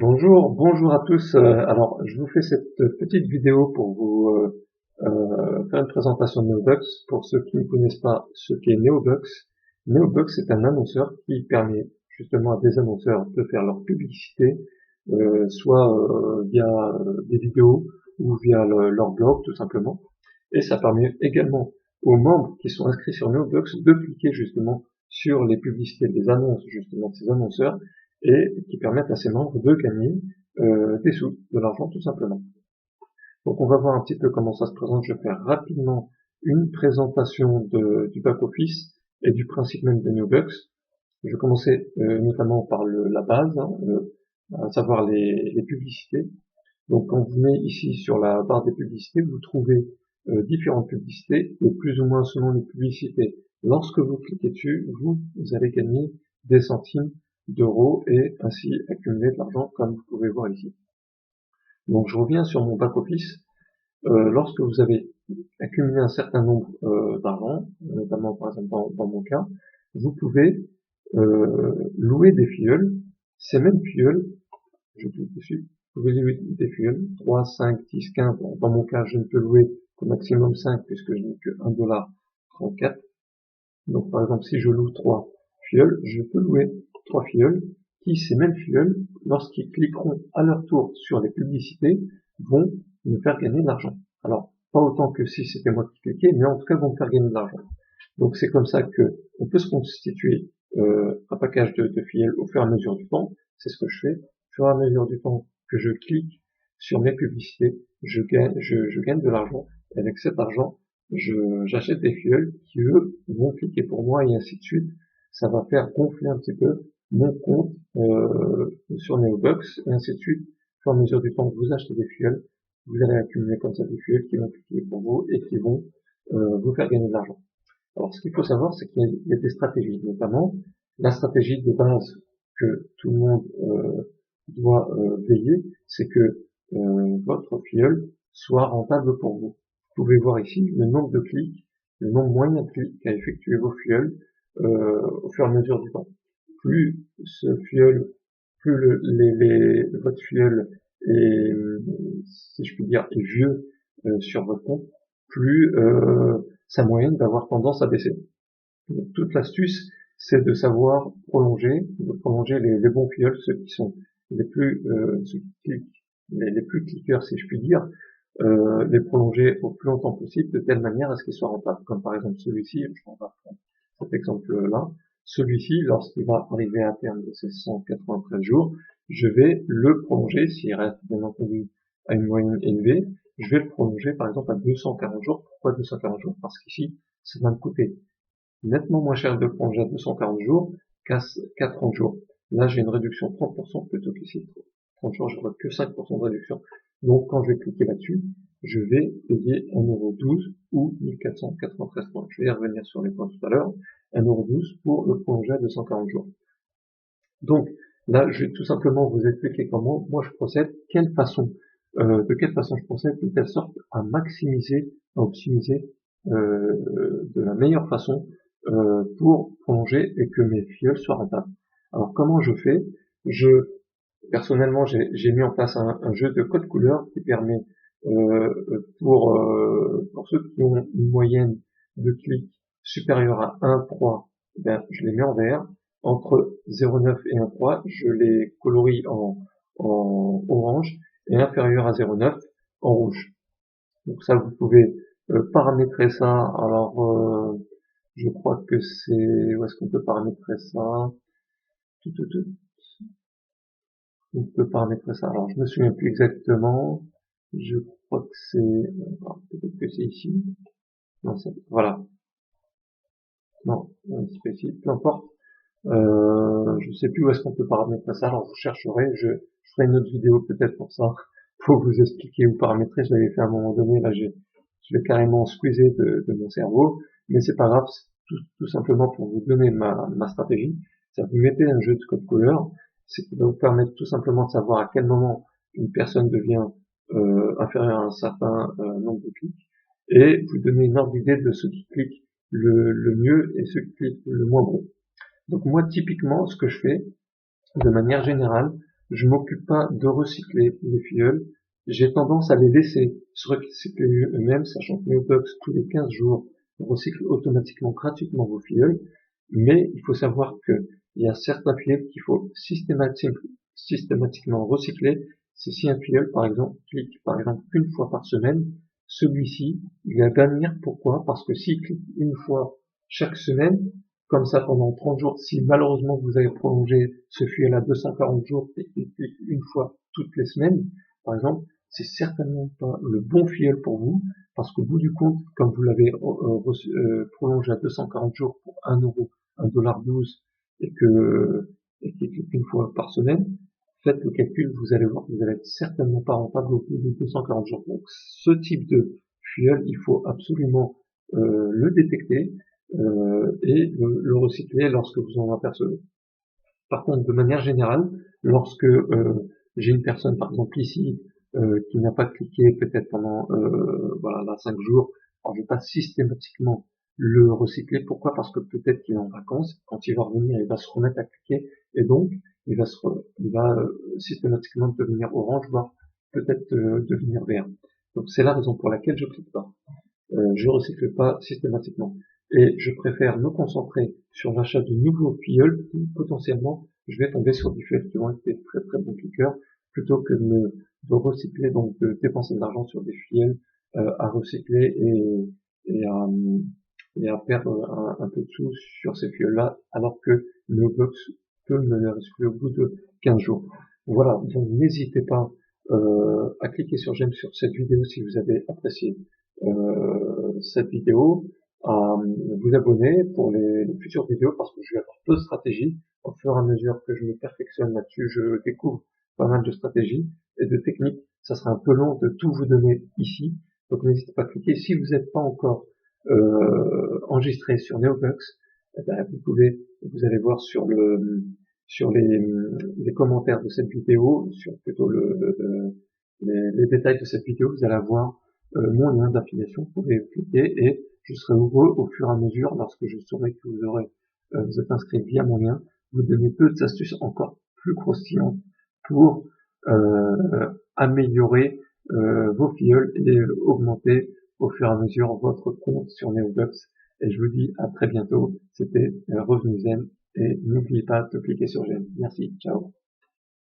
Bonjour à tous. Alors, je vous fais cette petite vidéo pour vous faire une présentation de Neobux. Pour ceux qui ne connaissent pas ce qu'est Neobux, Neobux est un annonceur qui permet justement à des annonceurs de faire leur publicité, soit via des vidéos ou via leur blog tout simplement. Et ça permet également aux membres qui sont inscrits sur Neobux de cliquer justement sur les publicités, les annonces justement de ces annonceurs, et qui permettent à ces membres de gagner des sous, de l'argent tout simplement. Donc on va voir un petit peu comment ça se présente. Je vais faire rapidement une présentation du back-office et du principe même de Neobux. Je vais commencer notamment par la base, à savoir les publicités. Donc quand vous venez ici sur la barre des publicités, vous trouvez différentes publicités, et plus ou moins selon les publicités, lorsque vous cliquez dessus, vous allez gagner des centimes d'euros et ainsi accumuler de l'argent comme vous pouvez voir ici. Donc je reviens sur mon back-office. Lorsque vous avez accumulé un certain nombre d'argent, notamment par exemple dans mon cas, vous pouvez louer des filleuls. Ces mêmes filleuls, je clique dessus, vous pouvez louer des filleuls, 3, 5, 10, 15, dans mon cas je ne peux louer qu'au maximum 5 puisque je n'ai que 1,34$. Donc par exemple si je loue 3 filleuls, je peux louer 3 filleuls qui, ces mêmes filleuls, lorsqu'ils cliqueront à leur tour sur les publicités, vont me faire gagner de l'argent. Alors, pas autant que si c'était moi qui cliquais, mais en tout cas vont me faire gagner de l'argent. Donc c'est comme ça que on peut se constituer un package de filleuls au fur et à mesure du temps. C'est ce que je fais. Au fur et à mesure du temps que je clique sur mes publicités, je gagne de l'argent. Et avec cet argent, j'achète des filleuls qui, eux, vont cliquer pour moi et ainsi de suite. Ça va faire gonfler un petit peu mon compte sur Neobux et ainsi de suite. Au fur et à mesure du temps que vous achetez des filleuls, vous allez accumuler comme ça des filleuls qui vont cliquer pour vous et qui vont vous faire gagner de l'argent. Alors ce qu'il faut savoir, c'est qu'il y a des stratégies, notamment la stratégie de base que tout le monde doit veiller, c'est que votre filleul soit rentable pour vous. Vous pouvez voir ici le nombre de clics, le nombre moyen de clics qu'a effectué vos filleuls au fur et à mesure du temps. Plus ce filleul, plus votre filleul est, si je puis dire, est vieux sur votre compte, plus sa moyenne va avoir tendance à baisser. Donc, toute l'astuce, c'est de savoir de prolonger les bons filleuls, ceux qui sont ceux qui cliquent, les plus cliqueurs, si je puis dire, les prolonger au plus longtemps possible de telle manière à ce qu'ils soient rentables. Comme par exemple celui-ci, je vais prendre cet exemple-là. Celui-ci, lorsqu'il va arriver à terme de ses 193 jours, je vais le prolonger, s'il reste bien entendu à une moyenne élevée, je vais le prolonger par exemple à 240 jours. Pourquoi 240 jours? Parce qu'ici, ça va me coûter nettement moins cher de le prolonger à 240 jours qu'à 30 jours. Là, j'ai une réduction de 30% plutôt qu'ici. 30 jours, j'aurai que 5% de réduction. Donc, quand je vais cliquer là-dessus, je vais payer 1,12€ ou 1493 points. Je vais y revenir sur les points tout à l'heure. 1,12€ pour le prolonger à 240 jours. Donc, là, je vais tout simplement vous expliquer comment moi je procède, de quelle façon je procède, de telle sorte à maximiser, à optimiser de la meilleure façon pour prolonger et que mes filleuls soient rentables. Alors comment je fais? Personnellement, j'ai mis en place un jeu de code couleur qui permet pour ceux qui ont une moyenne de clics supérieure à 1,3, ben, je les mets en vert. Entre 0,9 et 1,3, je les colorie en orange, et inférieur à 0,9 en rouge. Donc ça, vous pouvez paramétrer ça. Alors, je crois que c'est... Où est-ce qu'on peut paramétrer ça? On peut paramétrer ça. Alors, je me souviens plus exactement. Je crois que c'est... Peut-être que c'est ici. Non, voilà. Non, c'est pas ici. Peu importe. Je sais plus où est-ce qu'on peut paramétrer ça. Alors, je chercherai. Je ferai une autre vidéo peut-être pour ça, pour vous expliquer où paramétrer. Je l'avais fait à un moment donné. Là, je l'ai carrément squeezé de mon cerveau. Mais c'est pas grave. Tout simplement pour vous donner ma stratégie. C'est que vous mettez un jeu de code couleur. C'est qui va vous permettre tout simplement de savoir à quel moment une personne devient inférieure à un certain nombre de clics, et vous donner une ordre d'idée de ceux qui cliquent le mieux et ceux qui cliquent le moins bon. Donc moi typiquement ce que je fais de manière générale, je m'occupe pas de recycler les filleuls. J'ai tendance à les laisser se recycler eux-mêmes, sachant que Neobox, tous les 15 jours, recycle automatiquement, gratuitement vos filleuls. Mais il faut savoir que il y a certains filleuls qu'il faut systématiquement recycler. C'est si un filleul, par exemple, clique par exemple une fois par semaine, celui-ci, il va bannir. Pourquoi? Parce que s'il clique une fois chaque semaine, comme ça pendant 30 jours, si malheureusement vous avez prolongé ce filleul à 240 jours et qu'il clique une fois toutes les semaines, par exemple, c'est certainement pas le bon filleul pour vous, parce qu'au bout du compte, comme vous l'avez prolongé à 240 jours pour 1 euro, 1,12 $, et qu'il clique une fois par semaine, faites le calcul, vous allez voir que vous allez être certainement pas rentable au bout de 240 jours. Donc, ce type de filleul, il faut absolument le détecter et le recycler lorsque vous en apercevez. Par contre, de manière générale, lorsque j'ai une personne, par exemple ici, qui n'a pas cliqué peut-être pendant voilà, là, 5 jours, alors je vais pas systématiquement le recycler. Pourquoi? Parce que peut-être qu'il est en vacances, quand il va revenir, il va se remettre à cliquer, et donc il va systématiquement devenir orange, voire peut-être devenir vert. Donc c'est la raison pour laquelle je clique pas. Je recycle pas systématiquement. Et je préfère me concentrer sur l'achat de nouveaux filleuls où potentiellement je vais tomber sur des filleuls qui vont être des très très bons cliqueurs, plutôt que de recycler, donc de dépenser de l'argent sur des filleuls à recycler et à perdre un peu de sous sur ces filleuls-là, alors que Neobox peut me les recycler au bout de 15 jours. Voilà, donc n'hésitez pas à cliquer sur j'aime sur cette vidéo si vous avez apprécié cette vidéo, à vous abonner pour les futures vidéos, parce que je vais avoir d'autres stratégies. Au fur et à mesure que je me perfectionne là-dessus, je découvre pas mal de stratégies et de techniques. Ça sera un peu long de tout vous donner ici, donc n'hésitez pas à cliquer. Si vous n'êtes pas encore enregistré sur Neobox, eh ben, vous allez voir sur les commentaires de cette vidéo, sur plutôt les détails de cette vidéo, vous allez avoir mon lien d'affiliation. Vous pouvez cliquer et je serai heureux au fur et à mesure, lorsque je saurai que vous êtes inscrit via mon lien, vous donner peu d'astuces encore plus croustillantes pour améliorer vos filleuls et augmenter au fur et à mesure votre compte sur Neobox. Et je vous dis à très bientôt. C'était Revenu Zen, et n'oubliez pas de cliquer sur j'aime. Merci, ciao.